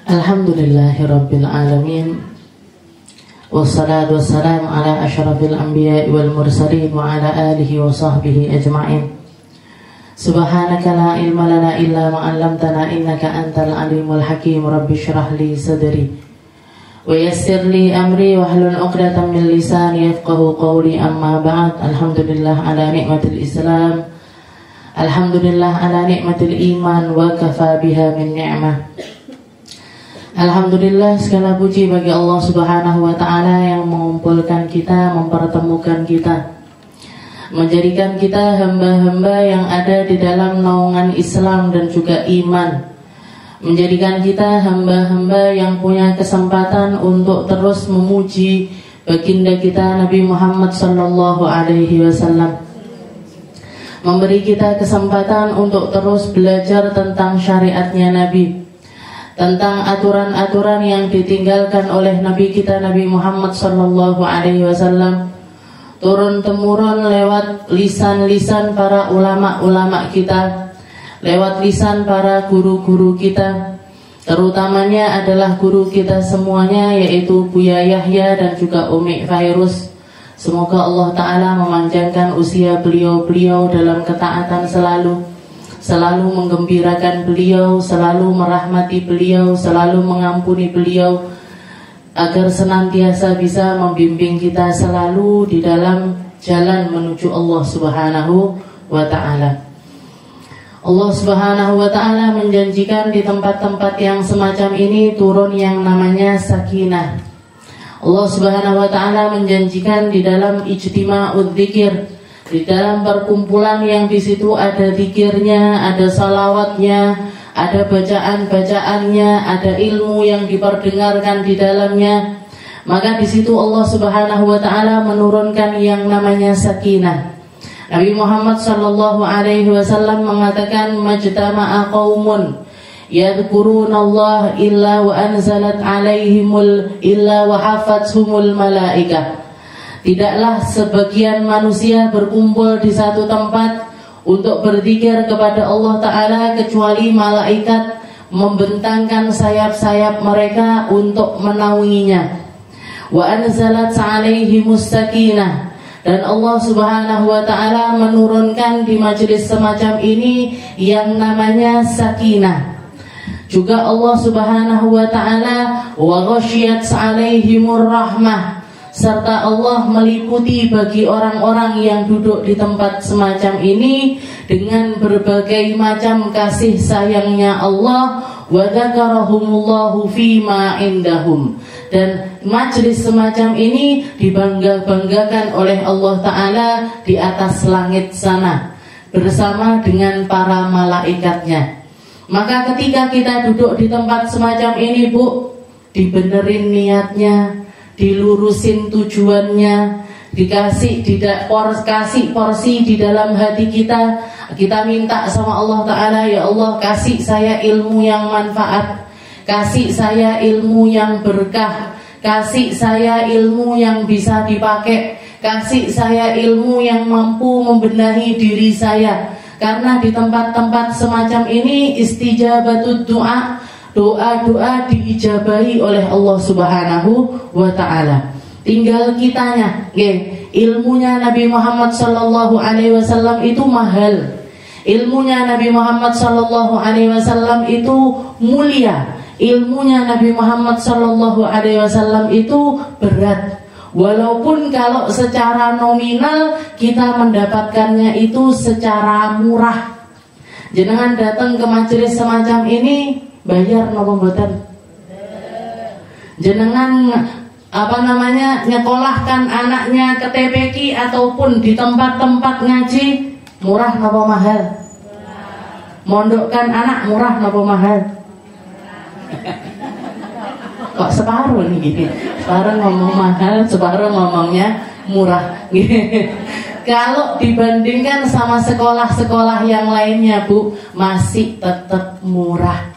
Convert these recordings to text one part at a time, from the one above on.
Alhamdulillahirabbil alamin. Wassalatu wassalamu ala asyrafil anbiya'i wal mursalin wa ala alihi wa sahbihi ajma'in. Subhanaka la ilma lana illa ma 'allamtana innaka antal alimul hakim. Rabbi shrah li sadri wa yassir li amri wahlul 'uqdatam min lisani yafqahu qawli. Amma ba'd. Alhamdulillah ala nikmatil Islam. Alhamdulillah ala nikmatil iman wa kafa biha min ni'mah. Alhamdulillah, segala puji bagi Allah Subhanahu wa ta'ala yang mengumpulkan kita, mempertemukan kita, menjadikan kita hamba-hamba yang ada di dalam naungan Islam dan juga iman, menjadikan kita hamba-hamba yang punya kesempatan untuk terus memuji baginda kita Nabi Muhammad sallallahu alaihi wasallam, memberi kita kesempatan untuk terus belajar tentang syariatnya Nabi, tentang aturan-aturan yang ditinggalkan oleh Nabi kita Nabi Muhammad sallallahu alaihi wasallam, turun-temurun lewat lisan-lisan para ulama-ulama kita, lewat lisan para guru-guru kita, terutamanya adalah guru kita semuanya, yaitu Buya Yahya dan juga Umi Fairuz. Semoga Allah Ta'ala memanjangkan usia beliau-beliau dalam ketaatan selalu menggembirakan beliau, selalu merahmati beliau, selalu mengampuni beliau, agar senantiasa bisa membimbing kita selalu di dalam jalan menuju Allah Subhanahu wa ta'ala. Allah Subhanahu wa ta'ala menjanjikan di tempat-tempat yang semacam ini turun yang namanya sakinah. Allah Subhanahu wa ta'ala menjanjikan di dalam ijtima'ud dzikir, di dalam perkumpulan yang di situ ada zikirnya, ada salawatnya, ada bacaan-bacaannya, ada ilmu yang diperdengarkan di dalamnya, maka di situ Allah Subhanahu wa ta'ala menurunkan yang namanya sakinah. Nabi Muhammad sallallahu alaihi wasallam mengatakan, majtama'a qaumun yadhkurunallah illa wa anzalat alaihimul illa wa hafathumul malaikah. Tidaklah sebagian manusia berkumpul di satu tempat untuk berzikir kepada Allah Ta'ala kecuali malaikat membentangkan sayap-sayap mereka untuk menaunginya. Wa anzalat alaihimus sakinah, dan Allah Subhanahu wa ta'ala menurunkan di majelis semacam ini yang namanya sakinah. Juga Allah Subhanahu wa ta'ala wa ghasyiyat alaihimur rahmah, serta Allah meliputi bagi orang-orang yang duduk di tempat semacam ini dengan berbagai macam kasih sayangnya Allah. Wa dzakarahumullahu fima indahum, dan majlis semacam ini dibangga-banggakan oleh Allah Ta'ala di atas langit sana bersama dengan para malaikatnya. Maka ketika kita duduk di tempat semacam ini, Bu, dibenerin niatnya, dilurusin tujuannya, kasih porsi di dalam hati kita. Kita minta sama Allah Ta'ala, ya Allah, kasih saya ilmu yang manfaat, kasih saya ilmu yang berkah, kasih saya ilmu yang bisa dipakai, kasih saya ilmu yang mampu membenahi diri saya. Karena di tempat-tempat semacam ini istijabatud du'a, doa-doa diijabahi oleh Allah Subhanahu wa ta'ala. Tinggal kitanya, ilmunya Nabi Muhammad sallallahu alaihi wasallam itu mahal. Ilmunya Nabi Muhammad sallallahu alaihi wasallam itu mulia. Ilmunya Nabi Muhammad sallallahu alaihi wasallam itu berat. Walaupun kalau secara nominal kita mendapatkannya itu secara murah. Jenengan datang ke majelis semacam ini bayar napa mboten? Jenengan nyekolahkan anaknya ke TPQ ataupun di tempat-tempat ngaji murah napa mahal? Mondokkan anak murah napa mahal? Kok separuh nih? Separuh ngomong mahal, separuh ngomongnya murah. Kalau dibandingkan sama sekolah-sekolah yang lainnya, Bu, masih tetap murah.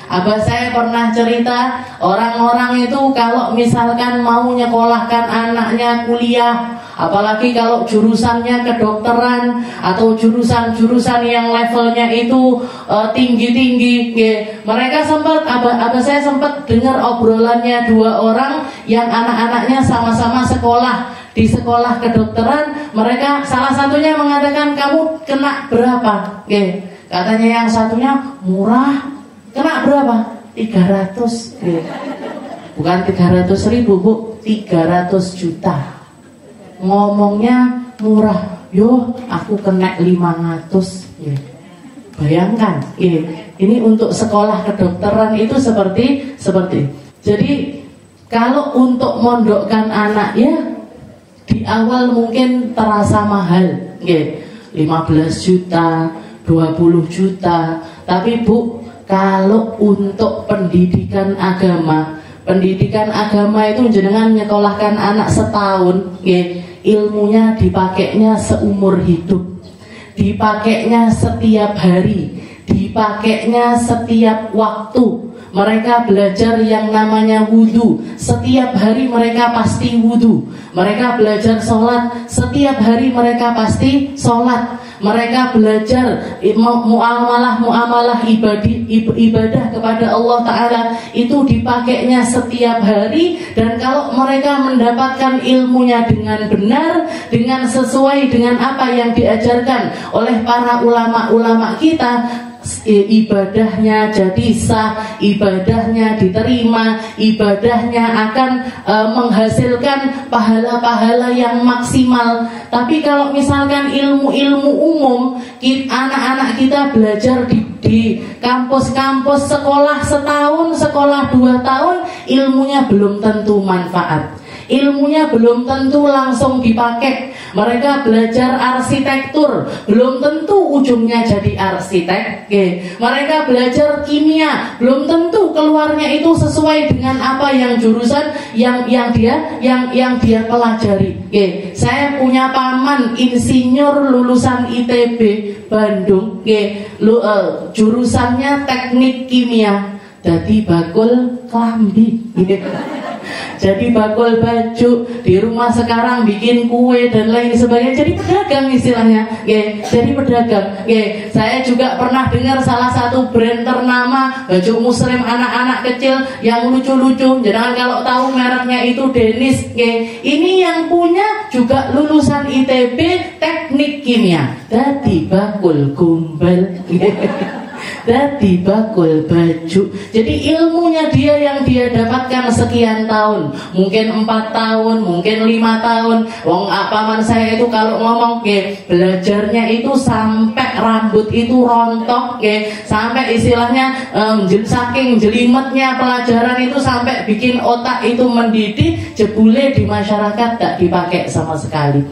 Abah saya pernah cerita, orang-orang itu kalau misalkan mau nyekolahkan anaknya kuliah Apalagi kalau jurusannya kedokteran atau jurusan-jurusan yang levelnya itu tinggi-tinggi. Mereka sempat, abah saya sempat dengar obrolannya dua orang yang anak-anaknya sama-sama sekolah di sekolah kedokteran. Mereka salah satunya mengatakan, kamu kena berapa? Katanya yang satunya murah, kena berapa? 300. Bukan 300.000 Bu, 300 juta. Ngomongnya murah, yo aku kena 500. Bayangkan, ini untuk sekolah kedokteran itu seperti. Jadi kalau untuk mondokkan anak ya di awal mungkin terasa mahal, 15 juta, 20 juta. Tapi Bu, kalau untuk pendidikan agama itu jenengan nyekolahkan anak setahun, ilmunya dipakainya seumur hidup, dipakainya setiap hari, dipakainya setiap waktu. Mereka belajar yang namanya wudhu. Setiap hari mereka pasti wudhu. Mereka belajar sholat. Setiap hari mereka pasti sholat. Mereka belajar muamalah ibadah kepada Allah Ta'ala. Itu dipakainya setiap hari. Dan kalau mereka mendapatkan ilmunya dengan benar, dengan sesuai dengan apa yang diajarkan oleh para ulama-ulama kita, ibadahnya jadi sah, ibadahnya diterima, ibadahnya akan menghasilkan pahala-pahala yang maksimal. Tapi kalau misalkan ilmu-ilmu umum, anak-anak kita belajar di kampus-kampus, sekolah setahun, sekolah 2 tahun, ilmunya belum tentu manfaat, ilmunya belum tentu langsung dipakai. Mereka belajar arsitektur, belum tentu ujungnya jadi arsitek. Mereka belajar kimia, belum tentu keluarnya itu sesuai dengan apa yang jurusan yang dia pelajari. Saya punya paman insinyur lulusan ITB Bandung, jurusannya teknik kimia, jadi bakul klambi. Jadi bakul baju, di rumah sekarang bikin kue dan lain sebagainya. Jadi pedagang istilahnya, jadi pedagang. Saya juga pernah dengar salah satu brand ternama baju muslim anak-anak kecil yang lucu-lucu. Jangan kalau tahu mereknya itu Dennis. Ini yang punya juga lulusan ITB teknik kimia. Jadi bakul gombal. Jadi bakul baju. Jadi ilmunya dia yang dia dapatkan sekian tahun, mungkin 4 tahun, mungkin 5 tahun. Wong paman saya itu kalau ngomong belajarnya itu sampai rambut itu rontok, sampai istilahnya saking jelimetnya pelajaran itu sampai bikin otak itu mendidih, jebule di masyarakat gak dipakai sama sekali.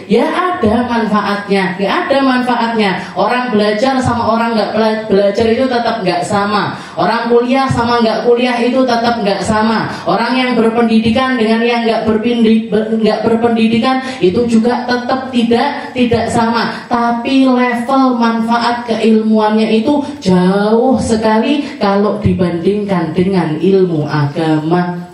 Ya ada manfaatnya, ada manfaatnya. Orang belajar sama orang nggak belajar itu tetap nggak sama. Orang kuliah sama nggak kuliah itu tetap nggak sama. Orang yang berpendidikan dengan yang nggak berpendidikan itu juga tetap tidak sama. Tapi level manfaat keilmuannya itu jauh sekali kalau dibandingkan dengan ilmu agama.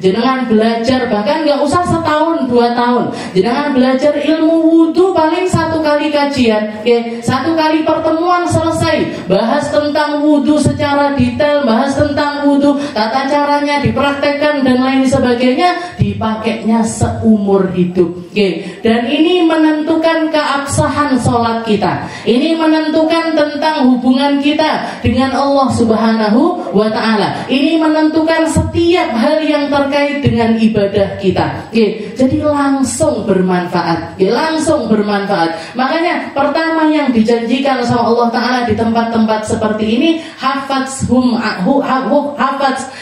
Jenengan belajar bahkan nggak usah setahun 2 tahun. Jenengan belajar ilmu wudhu paling 1 kali kajian, 1 kali pertemuan selesai. Bahas tentang wudhu secara detail, bahas tentang wudhu, tata caranya dipraktekkan dan lain sebagainya, dipakainya seumur hidup. Dan ini menentukan keabsahan sholat kita. Ini menentukan tentang hubungan kita dengan Allah Subhanahu wa Ta'ala. Ini menentukan setiap hal yang terkait dengan ibadah kita. Jadi langsung bermanfaat, langsung bermanfaat. Makanya pertama yang dijanjikan sama Allah Ta'ala di tempat-tempat seperti ini, hafadz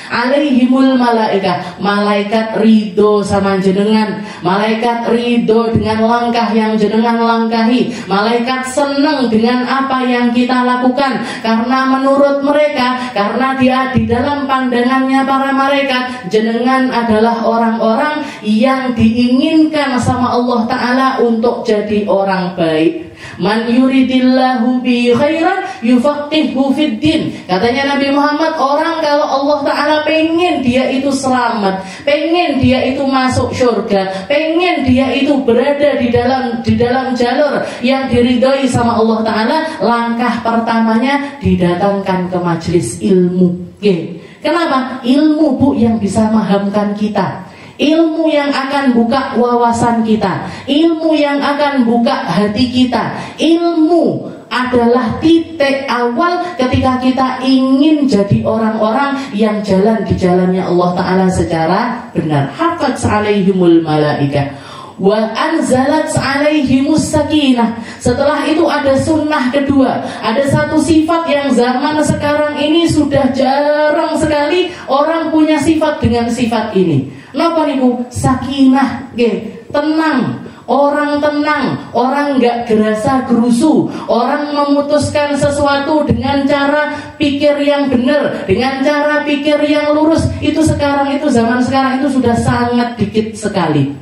alaihimul malaika. Malaikat ridho sama jenengan, malaikat ridho dengan langkah yang jenengan langkahi, malaikat senang dengan apa yang kita lakukan. Karena menurut mereka, karena dia di dalam pandangannya para malaikat, jenengan adalah orang-orang yang diinginkan sama Allah Ta'ala untuk jadi orang baik. Man yuridillahu bi khairan yufaqihu fid din. Katanya Nabi Muhammad, orang kalau Allah Ta'ala pengen dia itu selamat, pengen dia itu masuk surga, pengen dia itu berada di dalam jalur yang diridhoi sama Allah Ta'ala, langkah pertamanya didatangkan ke majelis ilmu. Kenapa? Ilmu, Bu, yang bisa memahamkan kita, ilmu yang akan buka wawasan kita, ilmu yang akan buka hati kita. Ilmu adalah titik awal ketika kita ingin jadi orang-orang yang jalan di jalannya Allah Ta'ala secara benar. Hafaz alaihimul malaika wa anzalat alaihimus sakinah. Setelah itu ada sunnah kedua, ada satu sifat yang zaman sekarang ini sudah jarang sekali orang punya sifat dengan sifat ini. Napa niku? Sakinah, tenang. Orang tenang, orang nggak gerasa gerusu, orang memutuskan sesuatu dengan cara pikir yang benar, dengan cara pikir yang lurus. Itu sekarang, itu zaman sekarang itu sudah sangat dikit sekali.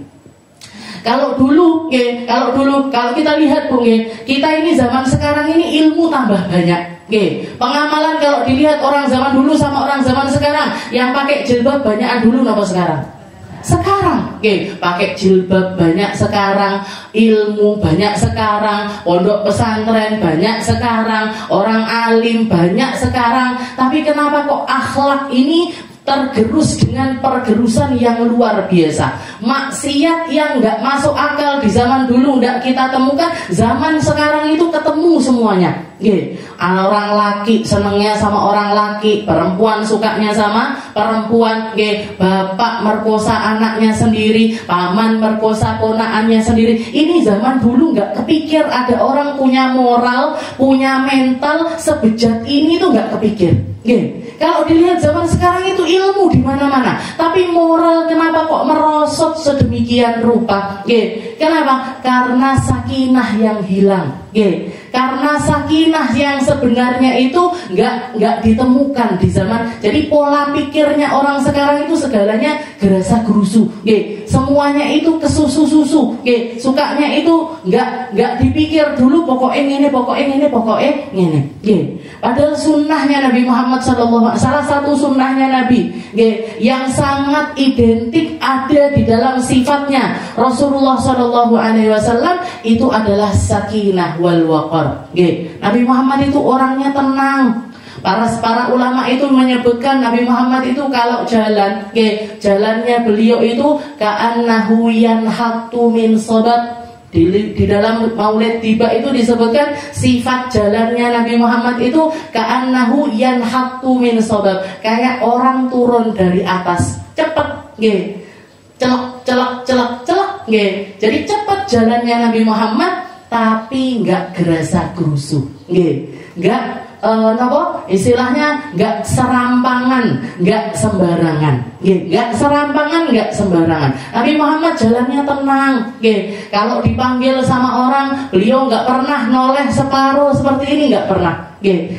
Kalau dulu, kalau kita lihat, Bu, kita ini zaman sekarang ini ilmu tambah banyak. Pengamalan kalau dilihat orang zaman dulu sama orang zaman sekarang, yang pakai jilbab banyakan dulu napa sekarang? Sekarang, pakai jilbab banyak sekarang, ilmu banyak sekarang, pondok pesantren banyak sekarang, orang alim banyak sekarang. Tapi kenapa kok akhlak ini tergerus dengan pergerusan yang luar biasa? Maksiat yang nggak masuk akal di zaman dulu nggak kita temukan, zaman sekarang itu ketemu semuanya. Orang laki senengnya sama orang laki, perempuan sukanya sama perempuan. Bapak merkosa anaknya sendiri, paman merkosa ponakannya sendiri. Ini zaman dulu nggak kepikir ada orang punya moral, punya mental sebejat ini tuh nggak kepikir. Kalau dilihat zaman sekarang itu ilmu di mana-mana, tapi moral kenapa kok merosot sedemikian rupa? Kenapa? Karena sakinah yang hilang. Karena sakinah yang sebenarnya itu nggak ditemukan di zaman. Jadi pola pikirnya orang sekarang itu segalanya gerasa gerusu. Semuanya itu kesusu-susu. Sukanya itu nggak dipikir dulu. Pokoknya ini. Padahal sunnahnya Nabi Muhammad SAW, salah satu sunnahnya Nabi yang sangat identik ada di dalam sifatnya Rasulullah SAW itu adalah sakinah wal waqar. Nabi Muhammad itu orangnya tenang. Para ulama itu menyebutkan Nabi Muhammad itu kalau jalan, jalannya beliau itu ka'annahu yanhattu min sabat. Di dalam Maulid Tiba itu disebutkan sifat jalannya Nabi Muhammad itu ka'annahu yanhattu min sabab, kayak orang turun dari atas, cepat, celak. Jadi cepat jalannya Nabi Muhammad, tapi nggak gerasa gerusu, nggak istilahnya nggak serampangan, nggak sembarangan. Nggak serampangan, nggak sembarangan. Nabi Muhammad jalannya tenang. Kalau dipanggil sama orang, beliau nggak pernah noleh separuh seperti ini, nggak pernah.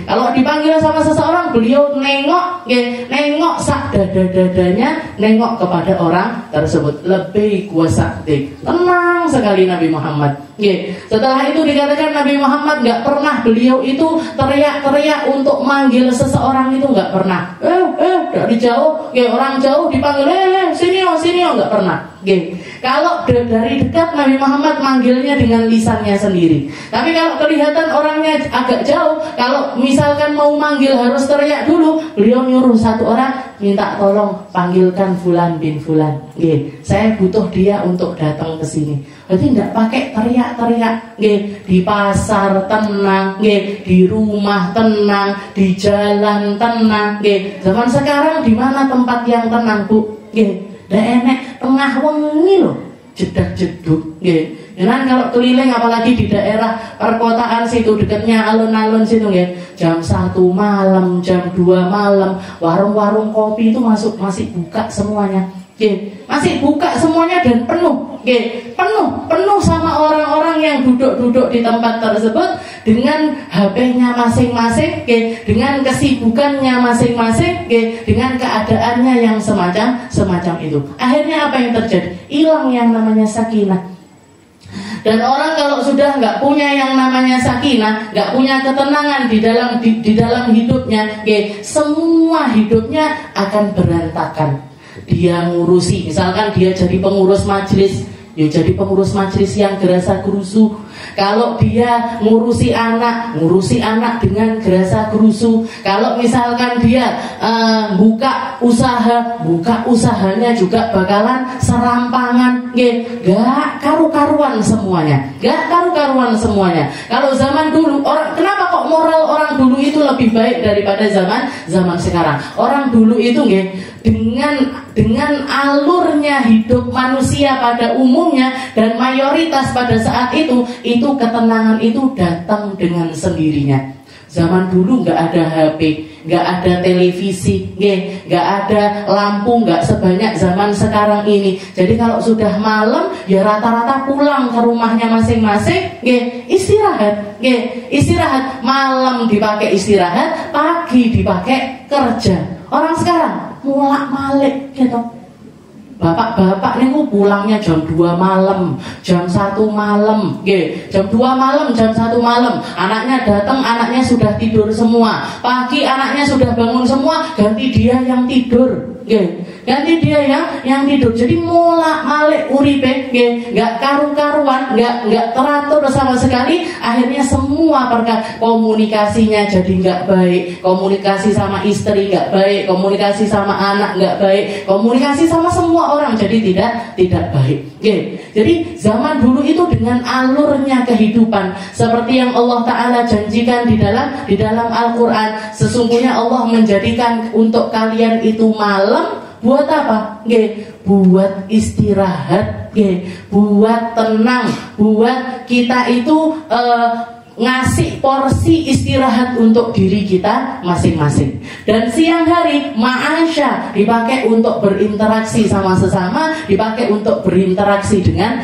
Kalau dipanggil sama seseorang, beliau nengok sak dada-dadanya, nengok kepada orang tersebut. Lebih kuasa, tenang sekali Nabi Muhammad. Setelah itu dikatakan Nabi Muhammad nggak pernah beliau itu teriak-teriak untuk manggil seseorang, itu nggak pernah. Dari jauh, orang jauh dipanggil, sini nggak pernah. Kalau dari dekat Nabi Muhammad manggilnya dengan lisannya sendiri. Tapi kalau kelihatan orangnya agak jauh, kalau misalkan mau manggil harus teriak dulu, beliau nyuruh satu orang, minta tolong panggilkan Fulan bin Fulan. Saya butuh dia untuk datang ke sini. Jadi tidak pakai teriak-teriak. Di pasar tenang, di rumah tenang, di jalan tenang. Zaman sekarang di mana tempat yang tenang, Bu? Dah enek tengah wengi loh, jedak-jeduk. Jangan kalau keliling apalagi di daerah perkotaan situ dekatnya alun-alun situ, jam 1 malam, jam 2 malam, warung-warung kopi itu masih buka semuanya. Masih buka semuanya dan penuh. Penuh sama orang-orang yang duduk-duduk di tempat tersebut dengan HP-nya masing-masing, dengan kesibukannya masing-masing, dengan keadaannya yang semacam itu. Akhirnya apa yang terjadi? Hilang yang namanya sakinah. Dan orang kalau sudah nggak punya yang namanya sakinah, nggak punya ketenangan di dalam hidupnya, semua hidupnya akan berantakan. Dia ngurusi, misalkan dia jadi pengurus majelis, ya jadi pengurus majelis yang gerasa gerusu. Kalau dia ngurusi anak dengan gerasa gerusu. Kalau misalkan dia buka usahanya juga bakalan serampangan, gak karu-karuan semuanya, Kalau zaman dulu, kenapa kok moral orang dulu itu lebih baik daripada zaman sekarang? Orang dulu itu dengan alurnya hidup manusia pada umumnya dan mayoritas pada saat itu ketenangan itu datang dengan sendirinya. Zaman dulu nggak ada HP, nggak ada televisi, nggak ada lampu, nggak sebanyak zaman sekarang ini. Jadi kalau sudah malam, ya rata-rata pulang ke rumahnya masing-masing, istirahat. Malam dipakai istirahat, pagi dipakai kerja. Orang sekarang mulak-malik gitu. Bapak-bapak niku pulangnya jam 2 malam, jam 1 malam, jam 2 malam, jam 1 malam. Anaknya datang, anaknya sudah tidur semua. Pagi anaknya sudah bangun semua, ganti dia yang tidur. Ganti dia yang tidur. Jadi mulak-malik uripe, nggak karu-karuan, nggak teratur sama sekali. Akhirnya semua perkara komunikasinya jadi nggak baik, komunikasi sama istri nggak baik, komunikasi sama anak nggak baik, komunikasi sama semua orang jadi tidak baik. Jadi zaman dulu itu dengan alurnya kehidupan seperti yang Allah Ta'ala janjikan di dalam Al-Quran. Sesungguhnya Allah menjadikan untuk kalian itu malam buat apa? Buat istirahat, buat tenang, buat kita itu ngasih porsi istirahat untuk diri kita masing-masing. Dan siang hari ma'asya dipakai untuk berinteraksi sama sesama, dipakai untuk berinteraksi dengan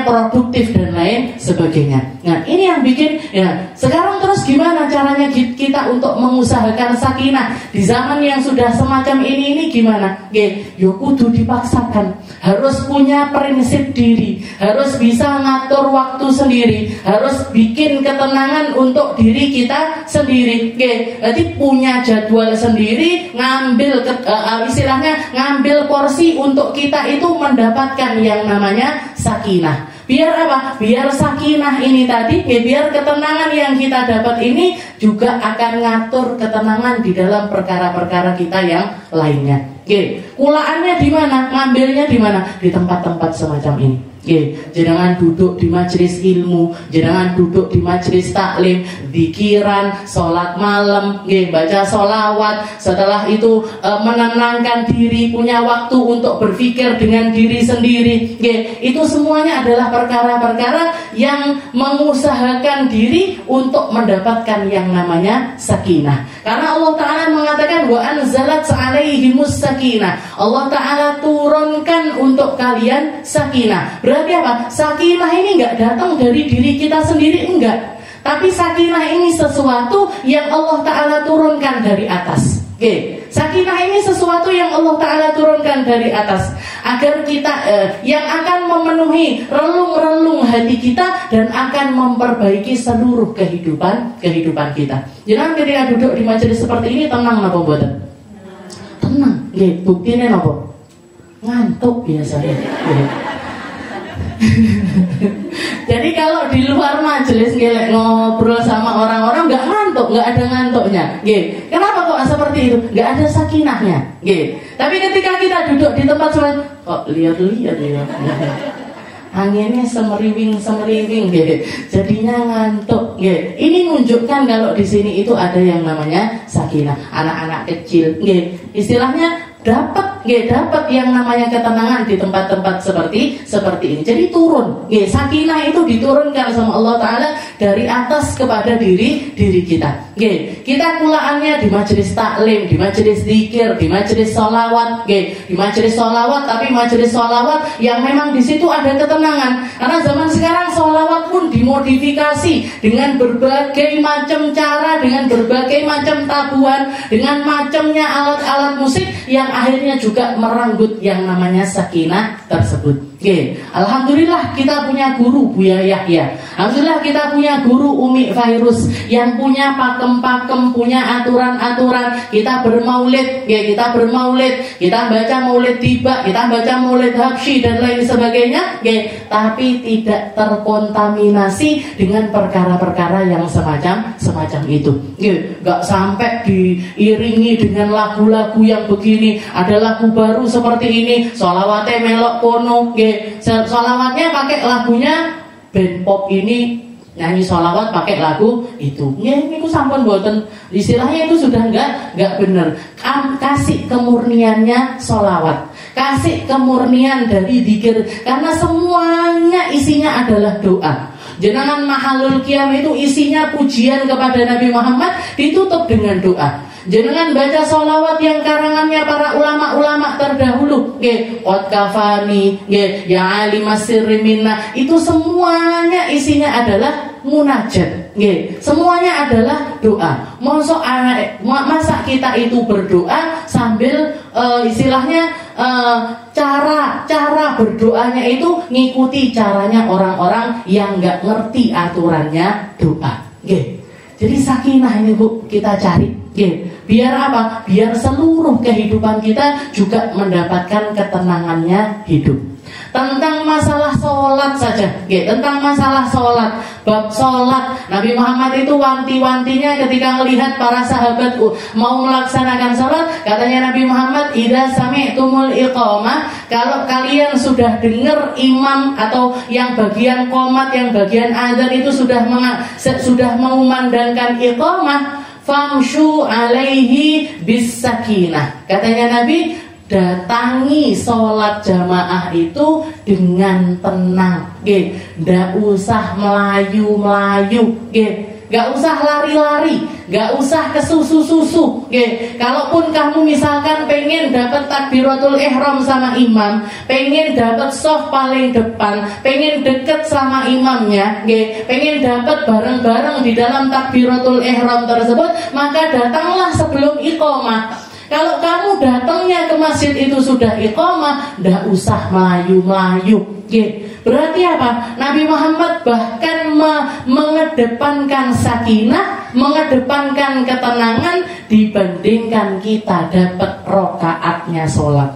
produktif dan lain sebagainya. Nah, ini yang bikin sekarang terus gimana caranya kita untuk mengusahakan sakinah di zaman yang sudah semacam ini gimana? Kudu dipaksakan, harus punya prinsip diri, harus bisa ngatur waktu sendiri, harus bikin ketenangan untuk diri kita sendiri. Jadi punya jadwal sendiri, ngambil porsi untuk kita itu mendapatkan yang namanya sakinah. Biar apa? Biar sakinah ini tadi, biar ketenangan yang kita dapat ini juga akan ngatur ketenangan di dalam perkara-perkara kita yang lainnya. Kulaannya di mana? Ngambilnya di mana? Di tempat-tempat semacam ini. Jangan duduk di majelis ilmu, jangan duduk di majelis taklim, zikiran, sholat malam, baca sholawat. Setelah itu menenangkan diri, punya waktu untuk berpikir dengan diri sendiri. Itu semuanya adalah perkara-perkara yang mengusahakan diri untuk mendapatkan yang namanya sakinah. Karena Allah Ta'ala mengatakan wa anzalat 'alaihimus sakinah. Allah Ta'ala turunkan untuk kalian sakinah. Berarti apa? Sakinah ini enggak datang dari diri kita sendiri, enggak. Tapi sakinah ini sesuatu yang Allah Ta'ala turunkan dari atas. Sakinah ini sesuatu yang Allah Ta'ala turunkan dari atas, agar kita yang akan memenuhi relung-relung hati kita dan akan memperbaiki seluruh kehidupan kita. Jangan ketika duduk di majelis seperti ini tenang napa mboten? Tenang. Buktinya napa? Ngantuk biasanya. Jadi kalau di luar majelis ngobrol sama orang-orang nggak ngantuk, nggak ada ngantuknya. Kenapa kok seperti itu? Nggak ada sakinahnya. Tapi ketika kita duduk di tempat sholat, kok lihat-lihat ya. Anginnya semeriwing, jadinya ngantuk. Ini menunjukkan kalau di sini itu ada yang namanya sakinah. Anak-anak kecil, istilahnya dapat yang namanya ketenangan di tempat-tempat seperti ini. Jadi turun, sakinah itu diturunkan sama Allah Ta'ala dari atas kepada diri kita. Kita kulaannya di majelis taklim, di majelis zikir, di majelis sholawat, di majelis sholawat, tapi majelis sholawat yang memang di situ ada ketenangan. Karena zaman sekarang sholawat pun dimodifikasi dengan berbagai macam cara, dengan berbagai macam tabuhan, dengan macamnya alat-alat musik yang akhirnya juga merenggut yang namanya sakinah tersebut. Alhamdulillah kita punya guru Buya Yahya. Alhamdulillah kita punya guru Umi Virus yang punya pakem-pakem, punya aturan-aturan. Kita bermaulid, kita bermaulid, kita baca maulid tiba, kita baca maulid habsyi dan lain sebagainya, tapi tidak terkontaminasi dengan perkara-perkara yang semacam itu. Gak sampai diiringi dengan lagu-lagu yang begini. Ada lagu baru seperti ini, sholawatnya melok kono, sholawatnya pakai lagunya band pop ini, nyanyi sholawat pakai lagu itu. Ini sampun boten, istilahnya itu sudah nggak bener. Kasih kemurniannya sholawat, kasih kemurnian dari dzikir, karena semuanya isinya adalah doa. Jenengan Mahalul Qiyam itu isinya pujian kepada Nabi Muhammad, ditutup dengan doa. Jenengan baca sholawat yang karangannya para ulama-ulama terdahulu, qad kafani, ya alimas sirri minna, itu semuanya isinya adalah munajat, semuanya adalah doa. Masa kita itu berdoa sambil istilahnya cara berdoanya itu ngikuti caranya orang-orang yang nggak ngerti aturannya doa. Jadi sakinah ini Bu kita cari. Biar apa? Biar seluruh kehidupan kita juga mendapatkan ketenangannya hidup. Tentang masalah sholat saja, tentang masalah sholat, bab sholat, Nabi Muhammad itu wanti-wantinya ketika melihat para sahabat mau melaksanakan sholat, katanya Nabi Muhammad, idza sami'tumul iqamah, kalau kalian sudah dengar imam atau yang bagian qomat, yang bagian adzan itu sudah mengumandangkan iqamah, famshu alaihi bis sakinah. Katanya Nabi, datangi sholat jamaah itu dengan tenang, nggak usah melayu-melayu, nggak usah lari-lari, nggak usah kesusu-susu. Kalaupun kamu misalkan pengen dapat takbiratul ihram sama imam, pengen dapat soft paling depan, pengen deket sama imamnya, pengen dapat bareng-bareng di dalam takbiratul ihram tersebut, maka datanglah sebelum iqamah. Kalau kamu datangnya ke masjid itu sudah iqamah, nggak usah melayu-melayu. Berarti apa? Nabi Muhammad bahkan mengedepankan sakinah, mengedepankan ketenangan dibandingkan kita dapat rokaatnya sholat.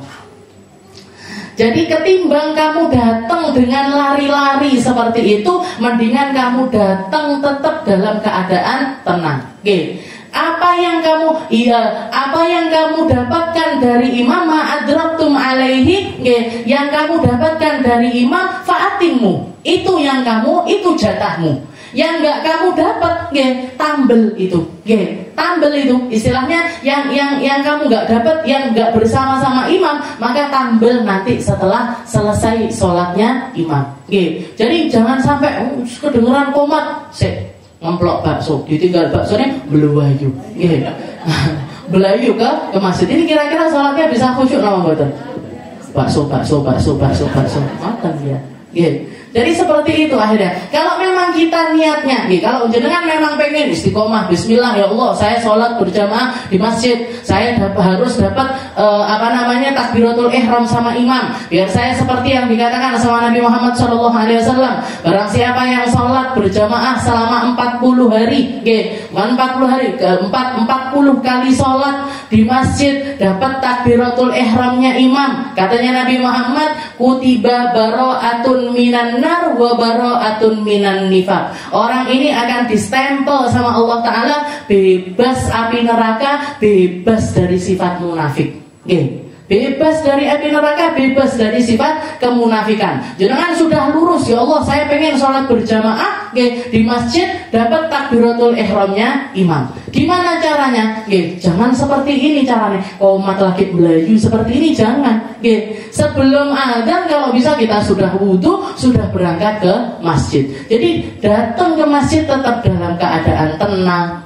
Jadi ketimbang kamu datang dengan lari-lari seperti itu, mendingan kamu datang tetap dalam keadaan tenang. Apa yang kamu dapatkan dari imam, ma'adraktum alaihi, yang kamu dapatkan dari imam fa'atimmu, itu yang kamu, itu jatahmu. Yang enggak kamu dapat, tambel itu, tambel itu istilahnya yang kamu enggak dapat, yang enggak bersama-sama imam, maka tambel nanti setelah selesai sholatnya imam. Jadi jangan sampai kedengeran komat, ngemplok bakso, ditinggal baksonya belayu, belayu ke masjid. Ini kira-kira sholatnya bisa khusyuk nama mboten? Bakso, makan ya. Jadi seperti itu akhirnya. Kalau memang kita niatnya, kalau jenengan memang pengen istiqomah, bismillah ya Allah, saya sholat berjamaah di masjid, saya harus dapat takbiratul ihram sama imam, biar saya seperti yang dikatakan sama Nabi Muhammad SAW. Barang siapa yang sholat berjamaah selama 40 hari, bukan 40 hari, 40 kali sholat di masjid, dapat takbiratul ihramnya imam. Katanya Nabi Muhammad, kutiba bara'atun minan nar wa bara'atun minan nifaq. Orang ini akan distempel sama Allah Ta'ala bebas api neraka, bebas dari sifat munafik. Bebas dari api neraka, bebas dari sifat kemunafikan. Jenengan sudah lurus, ya Allah saya pengen sholat berjamaah di masjid, dapat takbiratul ihramnya imam. Gimana caranya? Jangan seperti ini caranya, komat lagi melayu seperti ini, jangan. Sebelum adzan kalau bisa kita sudah wudu, sudah berangkat ke masjid. Jadi datang ke masjid tetap dalam keadaan tenang,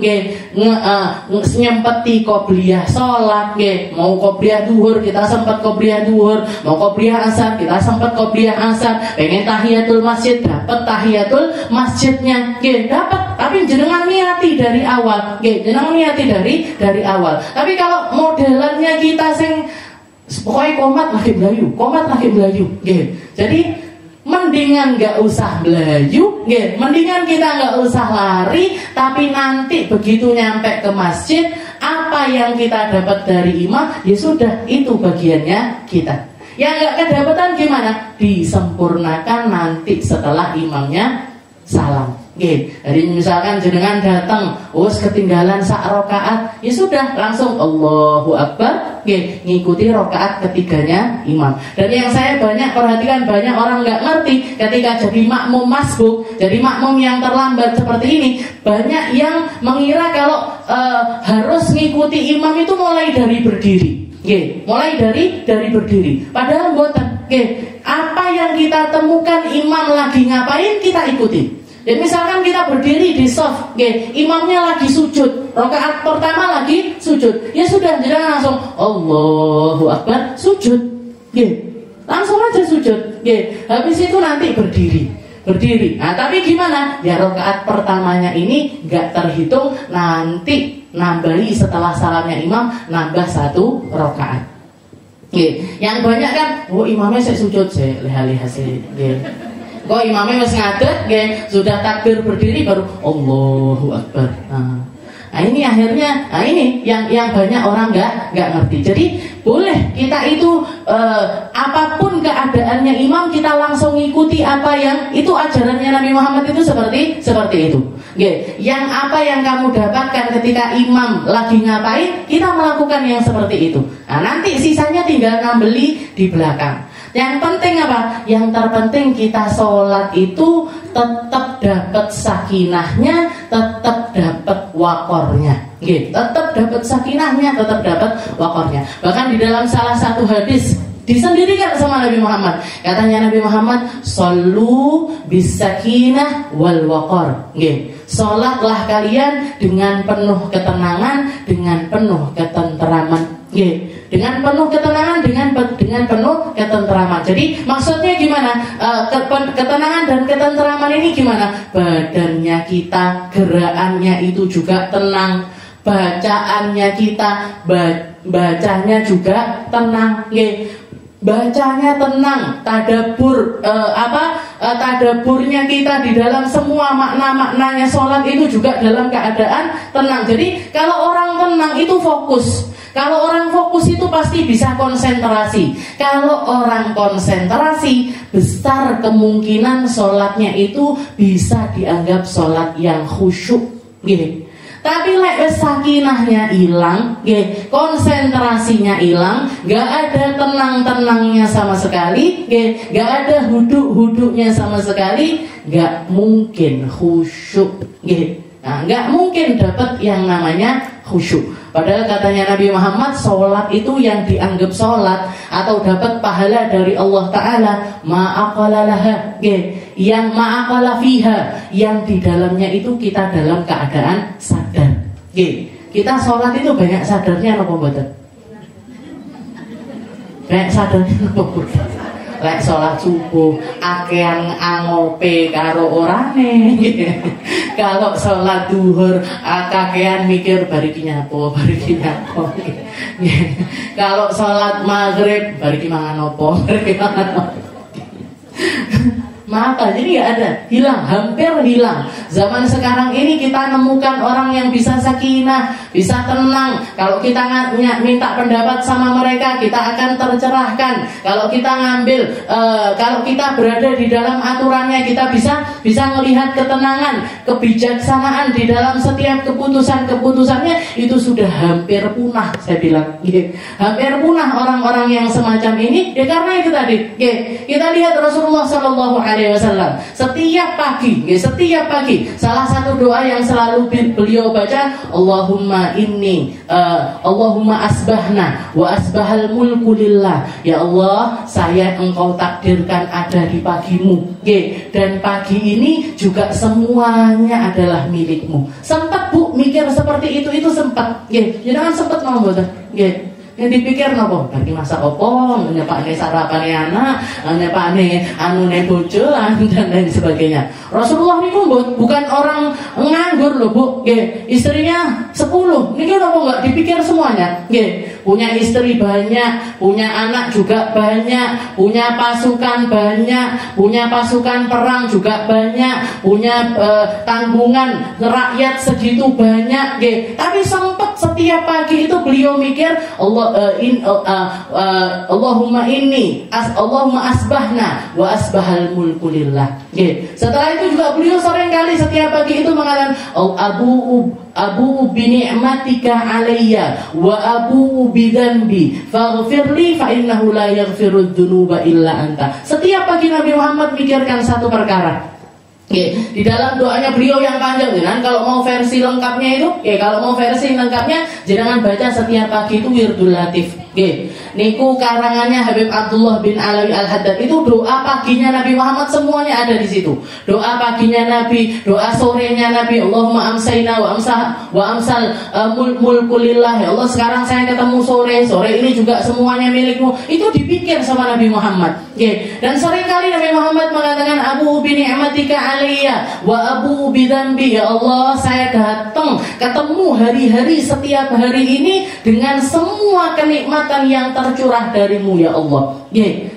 nyempeti qobliyah sholat, mau qobliyah duhur kita sempat qobliyah duhur, mau qobliyah asar kita sempat qobliyah asar, pengen tahiyatul masjid dapat tahiyatul masjidnya, dapat. Tapi jenengan niati dari awal, jenengan niati dari awal. Tapi kalau modelannya kita Pokoknya komat lagi melayu. Jadi mendingan nggak usah melayu, mendingan kita nggak usah lari, tapi nanti begitu nyampe ke masjid, apa yang kita dapat dari imam, ya sudah, itu bagiannya kita. Yang nggak kedapatan gimana? Disempurnakan nanti setelah imamnya salam. Jadi misalkan jenengan datang, ketinggalan sak rakaat, ya sudah langsung Allahu Akbar, ngikuti rakaat ketiganya imam. Dan yang saya banyak perhatikan, banyak orang nggak ngerti ketika jadi makmum masbuk, jadi makmum yang terlambat seperti ini, banyak yang mengira kalau harus ngikuti imam itu mulai dari berdiri. Mulai dari berdiri. Padahal mboten. Apa yang kita temukan imam lagi ngapain, kita ikuti. Jadi misalkan kita berdiri di shaf, imamnya lagi sujud, rakaat pertama lagi sujud, ya sudah, jangan langsung Allahu Akbar sujud, langsung aja sujud, habis itu nanti berdiri. Nah tapi gimana? Ya rakaat pertamanya ini nggak terhitung, nanti nambahi setelah salamnya imam, nambah 1 rakaat. Yang banyak kan, imamnya saya sujud, saya lihat sih. Kok imamnya masih ngadeg, sudah takbir berdiri baru Allahu Akbar. Nah ini akhirnya, ini yang banyak orang nggak ngerti. Jadi boleh kita itu apapun keadaannya imam, kita langsung ngikuti apa yang itu ajarannya Nabi Muhammad itu seperti itu. Yang apa yang kamu dapatkan ketika imam lagi ngapain, kita melakukan yang seperti itu. Nah nanti sisanya tinggal ngambeli di belakang. Yang penting apa? Yang terpenting kita sholat itu tetap dapat sakinahnya, tetap dapat wakornya. Tetap dapat sakinahnya, tetap dapat wakornya. Bahkan di dalam salah satu hadis disendirikan sama Nabi Muhammad, katanya Nabi Muhammad, "Shollu bisakinah wal waqar." Sholatlah kalian dengan penuh ketenangan, dengan penuh ketenteraman. Dengan penuh ketenangan, dengan penuh ketenteraman. Jadi maksudnya gimana? Ketenangan dan ketenteraman ini gimana? Badannya kita, gerakannya itu juga tenang, bacaannya kita, bacanya juga tenang. Bacanya tenang, tadaburnya kita di dalam semua makna-maknanya sholat itu juga dalam keadaan tenang. Jadi kalau orang tenang itu fokus. Kalau orang fokus itu pasti bisa konsentrasi. Kalau orang konsentrasi, besar kemungkinan sholatnya itu bisa dianggap sholat yang khusyuk. Tapi lek sakinahnya hilang, konsentrasinya hilang, gak ada tenang-tenangnya sama sekali, gak ada huduk-huduknya sama sekali, gak mungkin khusyuk. Nah, gak mungkin dapat yang namanya khusyuk. Padahal katanya Nabi Muhammad, sholat itu yang dianggap sholat atau dapat pahala dari Allah Ta'ala, ma'aqalalaha, yang ma'aqala fiha, yang di dalamnya itu kita dalam keadaan sadar. Kita sholat itu banyak sadarnya apa betul? Banyak sadarnya apa betul? Lek sholat subuh akean angope karo orane. Kalau sholat duhur kakean mikir bariki nyapo. Kalau sholat maghrib bariki mangan opo. Maka jadi gak ada, hilang, hampir hilang. Zaman sekarang ini kita nemukan orang yang bisa sakinah, bisa tenang. Kalau kita minta pendapat sama mereka, kita akan tercerahkan. Kalau kita ngambil, kalau kita berada di dalam aturannya, kita bisa melihat ketenangan, kebijaksanaan di dalam setiap keputusannya. Itu sudah hampir punah, saya bilang. Hampir punah orang-orang yang semacam ini. Ya karena itu tadi. Kita lihat Rasulullah SAW setiap pagi salah satu doa yang selalu beliau baca, Allahumma asbahna wa asbahal mulku lillah. Ya Allah, saya engkau takdirkan ada di pagimu, dan pagi ini juga semuanya adalah milikmu. Sempat Bu mikir seperti itu sempat. Jangan sempat ngomong yang dipikir nopo bagi masa opo, nyepakne sarapane anak, nyepakne anune bojo dan lain sebagainya. Rasulullah niku bukan orang nganggur loh Bu, istrinya 10, niku nopo nggak dipikir semuanya, punya istri banyak, punya anak juga banyak, punya pasukan banyak, punya pasukan perang juga banyak, punya tanggungan rakyat segitu banyak, tapi sempat setiap pagi itu beliau mikir Allahumma asbahna wa asbahal mulku lillah. Setelah itu juga beliau sering kali setiap pagi itu mengatakan abu bi ni'matika alayya wa abu bi dzanbi faghfirli fa innahu la yaghfiru dzunuba illa anta. Setiap pagi Nabi Muhammad mikirkan satu perkara. Di dalam doanya beliau yang panjang, kan? Kalau mau versi lengkapnya itu, kalau mau versi lengkapnya, jangan baca setiap pagi itu Wirdul Latif. Niku karangannya Habib Abdullah bin Alawi Al-Haddad. Itu doa paginya Nabi Muhammad semuanya ada di situ. Doa paginya Nabi, doa sorenya Nabi. Allahumma amsayna wa amsal mulkulillah. Ya Allah, sekarang saya ketemu sore ini juga semuanya milikmu. Itu dipikir sama Nabi Muhammad. Dan seringkali Nabi Muhammad mengatakan Abu bi ni'matika alayya wa abu bi dzanbi. Ya Allah, saya datang ketemu hari-hari setiap hari ini dengan semua kenikmatan yang tercurah darimu ya Allah.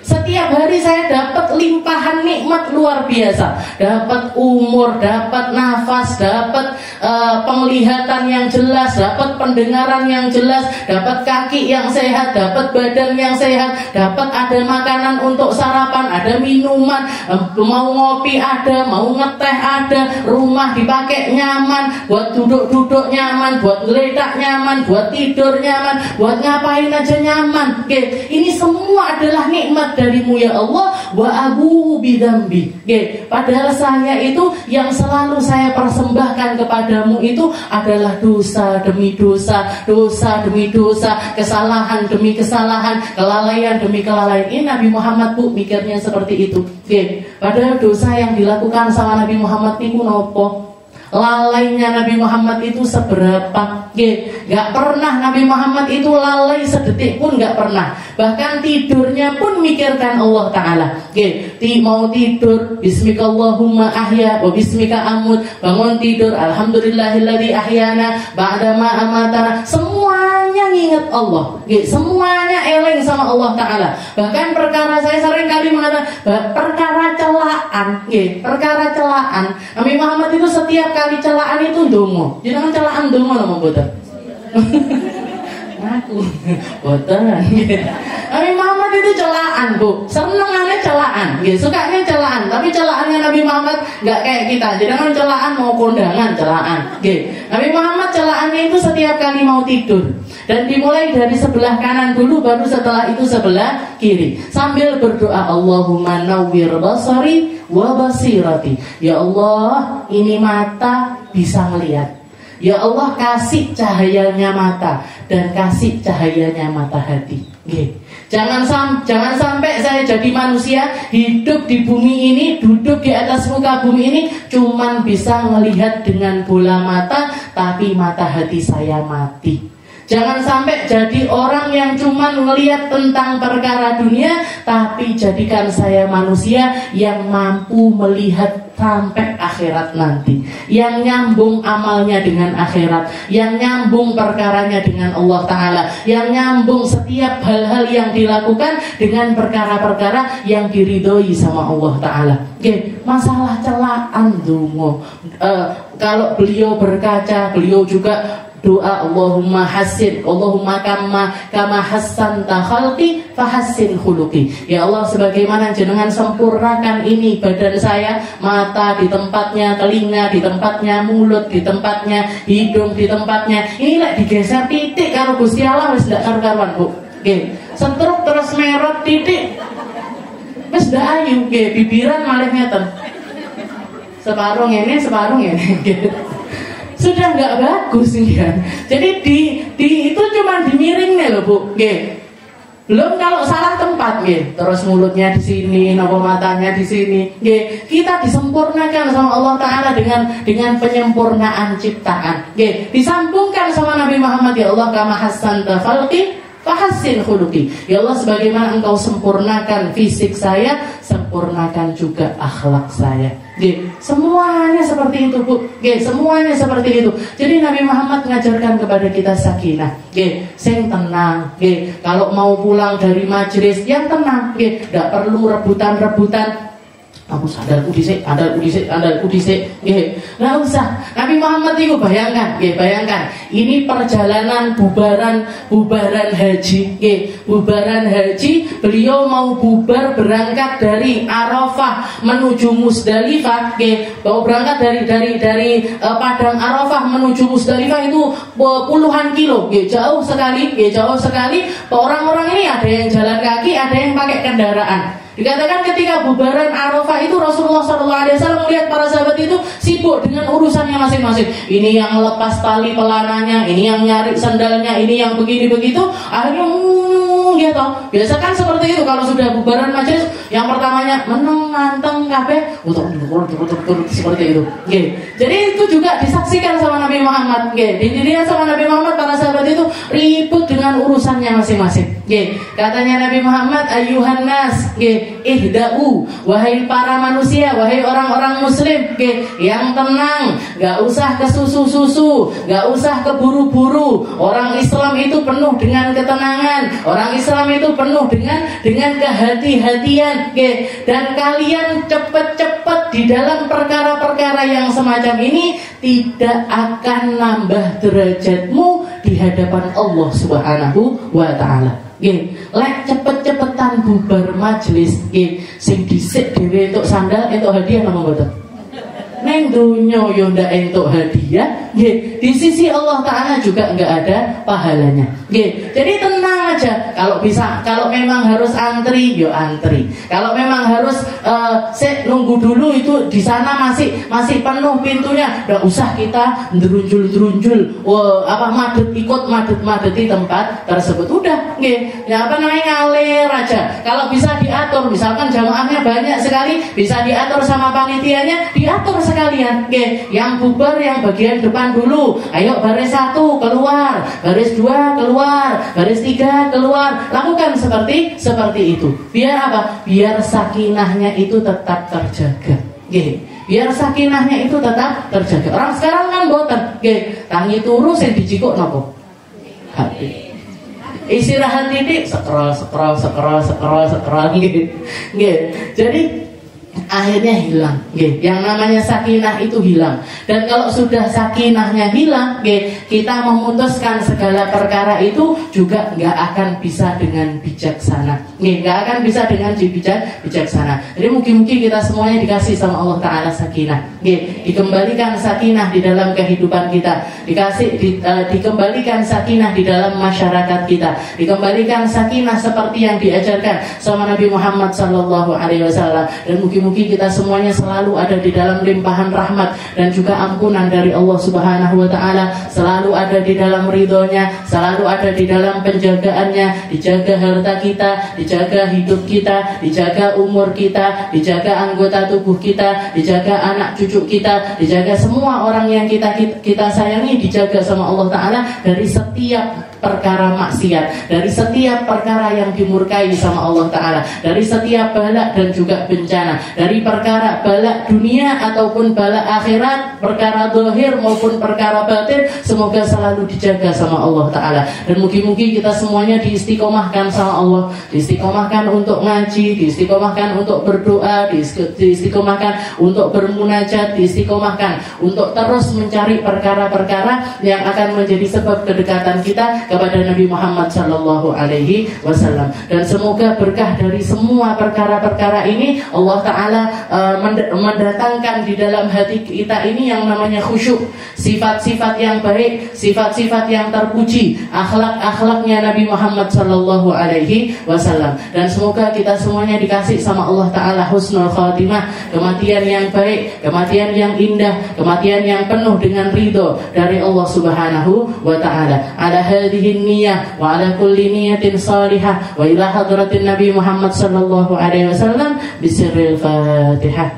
Setiap hari saya dapat limpahan nikmat luar biasa. Dapat umur, dapat nafas, dapat penglihatan yang jelas, dapat pendengaran yang jelas, dapat kaki yang sehat, dapat badan yang sehat, dapat ada makanan untuk sarapan, ada minuman, mau ngopi ada, mau ngeteh ada, rumah dipakai nyaman, buat duduk-duduk nyaman, buat ngeledak nyaman, buat tidur nyaman, buat ngapain aja nyaman. Ini semua adalah nikmat darimu ya Allah. Wa abu bidzambi. Padahal saya itu yang selalu saya persembahkan kepadamu itu adalah dosa demi dosa, dosa demi dosa, kesalahan demi kesalahan, kelalaian demi kelalaian. Ini Nabi Muhammad Bu mikirnya seperti itu. Padahal dosa yang dilakukan sama Nabi Muhammad itu nopo? Lalainya Nabi Muhammad itu seberapa? Gak pernah Nabi Muhammad itu lalai sedetik pun, gak pernah. Bahkan tidurnya pun mikirkan Allah Ta'ala. Mau tidur bismikallahumma ahya wa bismika amut. Bangun tidur alhamdulillahilladzi ahyana ba'dama amatana. Semuanya nginget Allah. Semuanya eling sama Allah Ta'ala. Bahkan perkara saya sering kali mengatakan perkara celaan. Perkara celaan Nabi Muhammad itu setiap kali celaan itu ndonga. Jenengan celaan ndonga napa mboten? Aku boten. Nabi Muhammad itu celaan Bu, senengannya celaan, sukanya celaan. Tapi celaannya Nabi Muhammad nggak kayak kita. Jangan celaan mau kondangan celaan. Nabi Muhammad celaannya itu setiap kali mau tidur. Dan dimulai dari sebelah kanan dulu, baru setelah itu sebelah kiri. Sambil berdoa Allahumma nawwir basari wa basirati. Ya Allah, ini mata bisa melihat. Ya Allah, kasih cahayanya mata dan kasih cahayanya mata hati. Jangan sampai saya jadi manusia hidup di bumi ini, duduk di atas muka bumi ini, cuman bisa melihat dengan bola mata, tapi mata hati saya mati. Jangan sampai jadi orang yang cuma melihat tentang perkara dunia, tapi jadikan saya manusia yang mampu melihat sampai akhirat nanti, yang nyambung amalnya dengan akhirat, yang nyambung perkaranya dengan Allah Ta'ala, yang nyambung setiap hal-hal yang dilakukan dengan perkara-perkara yang diridhoi sama Allah Ta'ala. Masalah celaan dungo, kalau beliau berkaca, beliau juga doa Allahumma hassin, Allahumma kama hassanta khalqi fahassin khuluqi. Ya Allah, sebagaimana jenengan sempurnakan ini badan saya, mata di tempatnya, telinga di tempatnya, mulut di tempatnya, hidung di tempatnya. Ini lek digeser titik karo Gusti Allah wis ndak karu-karuan Bu. Sentruk terus merot titik. Wis ndak ayu, bibiran malih ngeten. Separuh ngene, separuh ngene. Sudah nggak bagus kan. Jadi di itu cuma dimiring nih loh Bu. Belum kalau salah tempat terus mulutnya di sini, nopo matanya di sini. Kita disempurnakan sama Allah Ta'ala dengan penyempurnaan ciptaan. Disambungkan sama Nabi Muhammad, ya Allah kama hassanta khalqi Fahassin khuluqi. Ya Allah, sebagaimana Engkau sempurnakan fisik saya, sempurnakan juga akhlak saya. Semuanya seperti itu, Bu. Semuanya seperti itu. Jadi Nabi Muhammad mengajarkan kepada kita sakinah. Sing tenang. Kalau mau pulang dari majelis yang tenang. Tidak perlu rebutan-rebutan. Aku sandalku dhisik, andalku dhisik. Nggak usah. Nabi Muhammad itu bayangkan, bayangkan. Ini perjalanan bubaran haji. Bubaran haji, beliau mau bubar berangkat dari Arafah menuju Musdalifah. Mau berangkat dari Padang Arafah menuju Musdalifah itu puluhan kilo. Jauh sekali. Orang-orang ini ada yang jalan kaki, ada yang pakai kendaraan. Dikatakan ketika bubaran Arafah itu Rasulullah SAW melihat para sahabat itu sibuk dengan urusannya masing-masing. Ini yang lepas tali pelananya, ini yang nyari sandalnya, ini yang begini begitu. Akhirnya gitu. Biasa kan seperti itu kalau sudah bubaran majelis, yang pertamanya meneng nganteng kabeh untuk seperti itu. Jadi itu juga disaksikan sama Nabi Muhammad. Dilihat sama Nabi Muhammad, para sahabat itu ribut dengan urusannya masing-masing. Katanya Nabi Muhammad, ayyuhan nas, ihda'u, wahai para manusia, wahai orang-orang muslim, yang tenang, gak usah kesusu-susu, gak usah keburu-buru. Orang Islam itu penuh dengan ketenangan, orang Islam itu penuh dengan kehati-hatian. Dan kalian cepat-cepat di dalam perkara-perkara yang semacam ini tidak akan nambah derajatmu di hadapan Allah Subhanahu wa ta'ala. Lek cepet-cepetan bubar majelis, sing dhisik dhewe entuk sandal, entuk hadiah napa mboten? Neng dunya yo ndak entuk hadiah, di sisi Allah Ta'ala juga enggak ada pahalanya. Jadi tenang aja. Kalau memang harus antri, yo antri. Kalau memang harus nunggu dulu, itu di sana masih penuh pintunya, enggak usah kita ndrunjul-drunjul, madeti tempat tersebut. Udah, ngalir aja. Kalau bisa diatur, misalkan jamaahnya banyak sekali, bisa diatur sama panitianya, diatur sekalian. Yang bubar yang bagian depan dulu. Ayo baris 1 keluar, baris 2 keluar, baris 3 keluar. Lakukan seperti itu. Biar apa? Biar sakinahnya itu tetap terjaga. Biar sakinahnya itu tetap terjaga. Orang sekarang kan boten. Tangi turu sing dijikuk napa? Hati. Istirahat titik scroll. Jadi akhirnya hilang. Yang namanya sakinah itu hilang. Dan kalau sudah sakinahnya hilang, kita memutuskan segala perkara itu juga nggak akan bisa dengan bijaksana. Nggak akan bisa dengan bijaksana. Jadi mungkin kita semuanya dikasih sama Allah Ta'ala sakinah. Dikembalikan sakinah di dalam kehidupan kita. Dikembalikan sakinah di dalam masyarakat kita. Dikembalikan sakinah seperti yang diajarkan sama Nabi Muhammad SAW. Dan mungkin kita semuanya selalu ada di dalam limpahan rahmat dan juga ampunan dari Allah Subhanahu wa ta'ala, selalu ada di dalam ridhonya, selalu ada di dalam penjagaannya, dijaga harta kita, dijaga hidup kita, dijaga umur kita, dijaga anggota tubuh kita, dijaga anak cucu kita, dijaga semua orang yang kita sayangi, dijaga sama Allah Ta'ala dari setiap perkara maksiat, dari setiap perkara yang dimurkai sama Allah Ta'ala, dari setiap balak dan juga bencana, dari perkara balak dunia ataupun balak akhirat, perkara zahir maupun perkara batin, semoga selalu dijaga sama Allah Ta'ala. Dan mungkin kita semuanya diistiqomahkan sama Allah, diistiqomahkan untuk ngaji, diistiqomahkan untuk berdoa, diistiqomahkan untuk bermunajat, diistiqomahkan untuk terus mencari perkara-perkara yang akan menjadi sebab kedekatan kita kepada Nabi Muhammad Sallallahu Alaihi Wasallam. Dan semoga berkah dari semua perkara-perkara ini Allah Ta'ala mendatangkan di dalam hati kita ini yang namanya khusyuk, sifat-sifat yang baik, sifat-sifat yang terpuji, akhlak-akhlaknya Nabi Muhammad Sallallahu Alaihi Wasallam. Dan semoga kita semuanya dikasih sama Allah Ta'ala husnul khatimah, kematian yang baik, kematian yang indah, kematian yang penuh dengan ridho dari Allah Subhanahu wa Ta'ala. Ala hadhihi niyyah wa ala kulli niyatin salihah wa ila hadratin Nabi Muhammad sallallahu alaihi wasallam bisirril Fatihah.